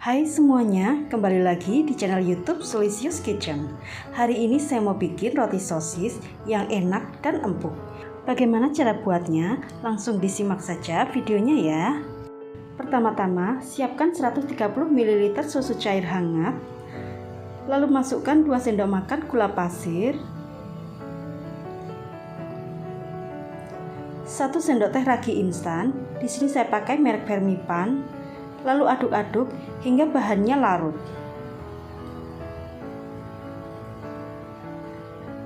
Hai semuanya, kembali lagi di channel YouTube Sulisius Kitchen. Hari ini saya mau bikin roti sosis yang enak dan empuk. Bagaimana cara buatnya? Langsung disimak saja videonya ya. Pertama-tama, siapkan 130 ml susu cair hangat. Lalu masukkan 2 sendok makan gula pasir, 1 sendok teh ragi instan. Di sini saya pakai merek Vermipan. Lalu aduk-aduk hingga bahannya larut.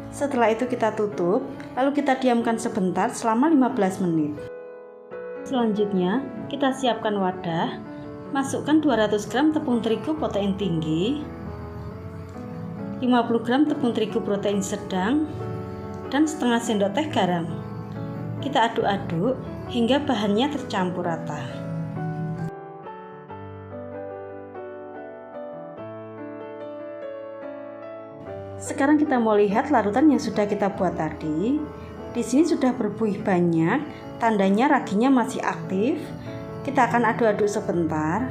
Setelah itu kita tutup, lalu kita diamkan sebentar selama 15 menit. Selanjutnya, kita siapkan wadah. Masukkan 200 gram tepung terigu protein tinggi, 50 gram tepung terigu protein sedang, dan setengah sendok teh garam. Kita aduk-aduk hingga bahannya tercampur rata. Sekarang kita mau lihat larutan yang sudah kita buat tadi. Di sini sudah berbuih banyak, tandanya raginya masih aktif. Kita akan aduk-aduk sebentar.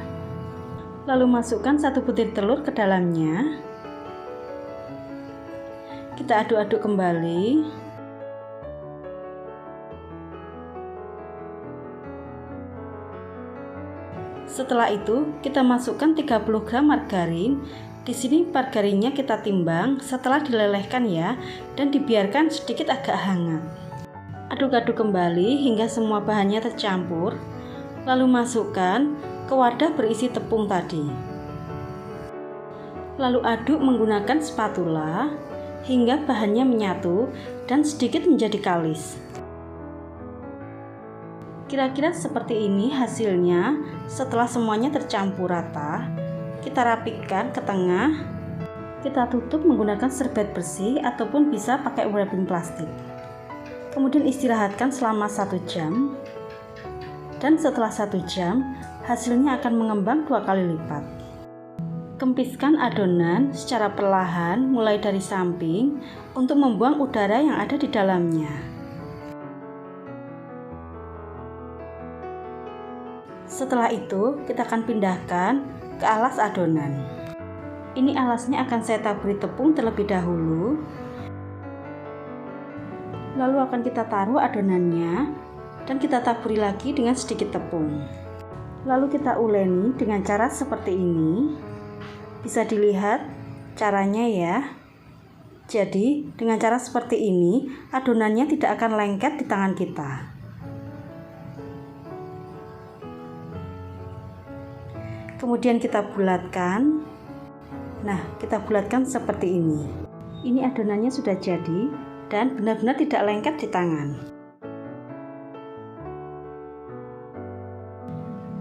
Lalu masukkan 1 butir telur ke dalamnya. Kita aduk-aduk kembali. Setelah itu, kita masukkan 30 gram margarin. Di sini margarinnya kita timbang setelah dilelehkan ya, dan dibiarkan sedikit agak hangat. Aduk-aduk kembali hingga semua bahannya tercampur. Lalu masukkan ke wadah berisi tepung tadi. Lalu aduk menggunakan spatula hingga bahannya menyatu dan sedikit menjadi kalis. Kira-kira seperti ini hasilnya setelah semuanya tercampur rata. Kita rapikan ke tengah. Kita tutup menggunakan serbet bersih ataupun bisa pakai wrapping plastik. Kemudian istirahatkan selama 1 jam. Dan setelah 1 jam, hasilnya akan mengembang 2 kali lipat. Kempiskan adonan secara perlahan mulai dari samping untuk membuang udara yang ada di dalamnya. Setelah itu, kita akan pindahkan ke alas adonan. Ini alasnya akan saya taburi tepung terlebih dahulu. Lalu akan kita taruh adonannya dan kita taburi lagi dengan sedikit tepung. Lalu kita uleni dengan cara seperti ini. Bisa dilihat caranya ya. Jadi dengan cara seperti ini adonannya tidak akan lengket di tangan kita. Kemudian kita bulatkan. Nah, kita bulatkan seperti ini. Ini adonannya sudah jadi dan benar-benar tidak lengket di tangan.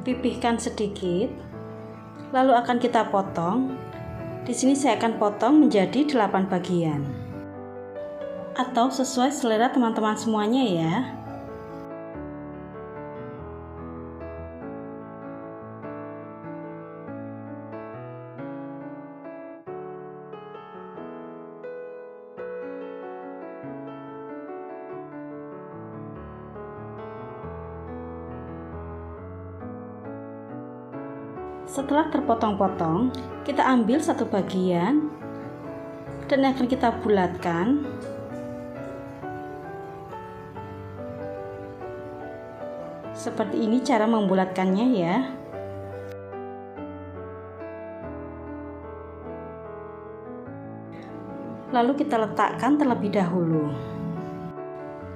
Pipihkan sedikit. Lalu akan kita potong. Di sini saya akan potong menjadi 8 bagian. Atau sesuai selera teman-teman semuanya ya. Setelah terpotong-potong, kita ambil 1 bagian dan akan kita bulatkan. Seperti ini cara membulatkannya ya. Lalu kita letakkan terlebih dahulu.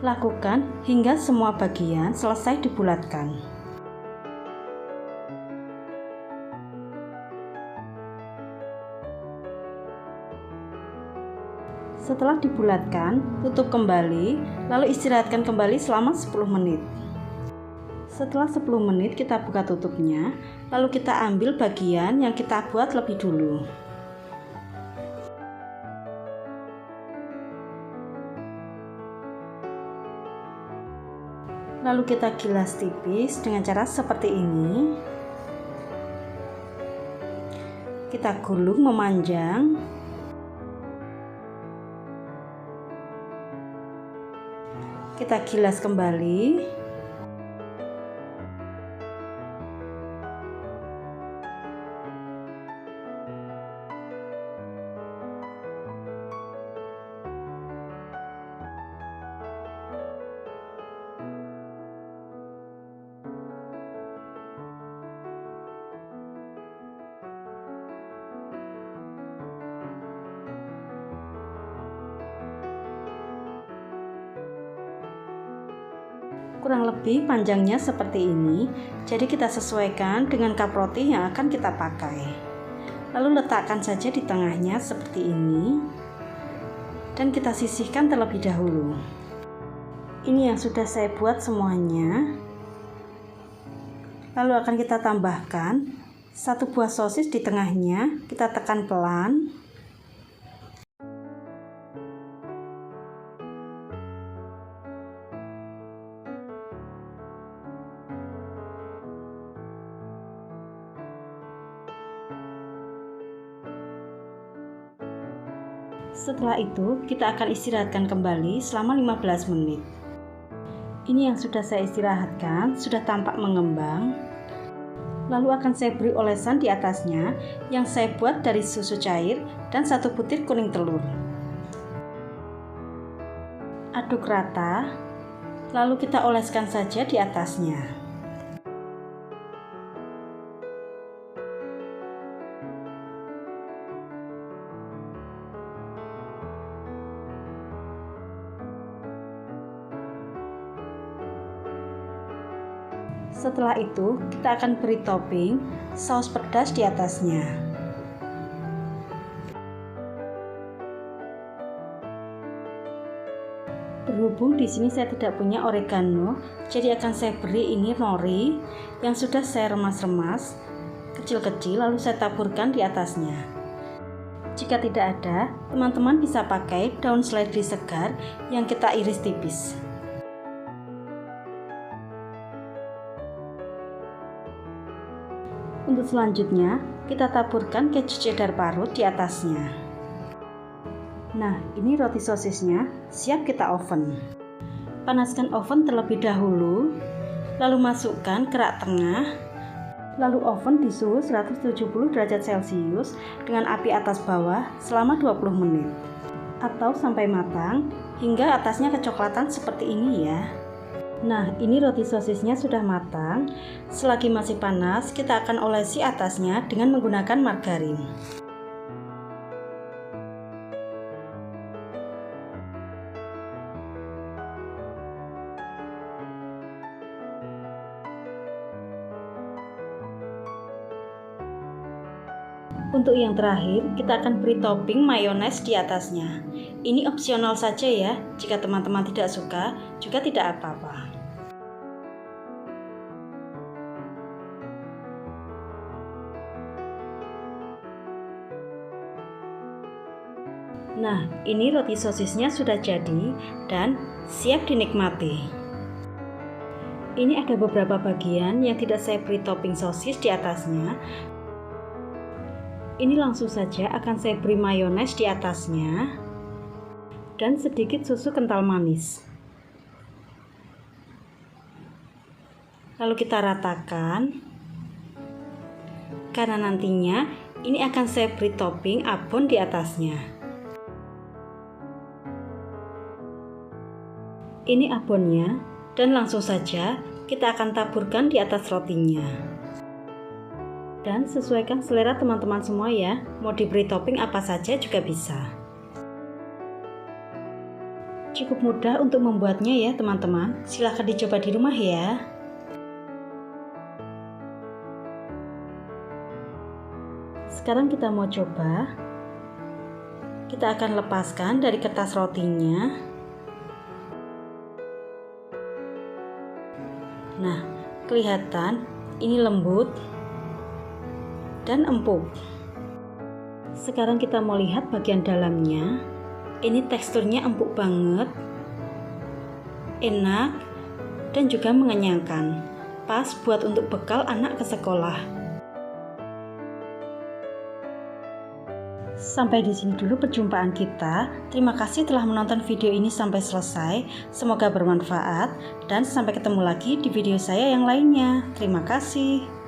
Lakukan hingga semua bagian selesai dibulatkan. Setelah dibulatkan, tutup kembali, lalu istirahatkan kembali selama 10 menit. Setelah 10 menit kita buka tutupnya, lalu kita ambil bagian yang kita buat lebih dulu. Lalu kita gilas tipis dengan cara seperti ini. Kita gulung memanjang. Kita gilas kembali. Kurang lebih panjangnya seperti ini, jadi kita sesuaikan dengan cup roti yang akan kita pakai. Lalu letakkan saja di tengahnya seperti ini, dan kita sisihkan terlebih dahulu. Ini yang sudah saya buat semuanya. Lalu akan kita tambahkan 1 buah sosis di tengahnya, kita tekan pelan. Setelah itu, kita akan istirahatkan kembali selama 15 menit. Ini yang sudah saya istirahatkan, sudah tampak mengembang. Lalu akan saya beri olesan di atasnya yang saya buat dari susu cair dan 1 butir kuning telur. Aduk rata, lalu kita oleskan saja di atasnya. Setelah itu, kita akan beri topping saus pedas di atasnya. Berhubung di sini saya tidak punya oregano, jadi akan saya beri ini nori yang sudah saya remas-remas kecil-kecil, lalu saya taburkan di atasnya. Jika tidak ada, teman-teman bisa pakai daun seledri segar yang kita iris tipis. Untuk selanjutnya, kita taburkan keju cheddar parut di atasnya. Nah, ini roti sosisnya, siap kita oven. Panaskan oven terlebih dahulu, lalu masukkan kerak tengah, lalu oven di suhu 170 derajat Celcius dengan api atas bawah selama 20 menit. Atau sampai matang, hingga atasnya kecoklatan seperti ini ya. Nah, ini roti sosisnya sudah matang. Selagi masih panas, kita akan olesi atasnya dengan menggunakan margarin. Untuk yang terakhir, kita akan beri topping mayones di atasnya. Ini opsional saja ya, jika teman-teman tidak suka, juga tidak apa-apa. Nah, ini roti sosisnya sudah jadi dan siap dinikmati. Ini ada beberapa bagian yang tidak saya beri topping sosis di atasnya. Ini langsung saja akan saya beri mayones di atasnya dan sedikit susu kental manis. Lalu kita ratakan, karena nantinya ini akan saya beri topping abon di atasnya. Ini abonnya, dan langsung saja kita akan taburkan di atas rotinya. Dan sesuaikan selera teman-teman semua ya, mau diberi topping apa saja juga bisa. Cukup mudah untuk membuatnya ya teman-teman, silahkan dicoba di rumah ya. Sekarang kita mau coba. Kita akan lepaskan dari kertas rotinya. Nah, kelihatan ini lembut dan empuk. Sekarang kita mau lihat bagian dalamnya. Ini teksturnya empuk banget, enak, dan juga mengenyangkan. Pas buat untuk bekal anak ke sekolah. Sampai di sini dulu perjumpaan kita. Terima kasih telah menonton video ini sampai selesai. Semoga bermanfaat dan sampai ketemu lagi di video saya yang lainnya. Terima kasih.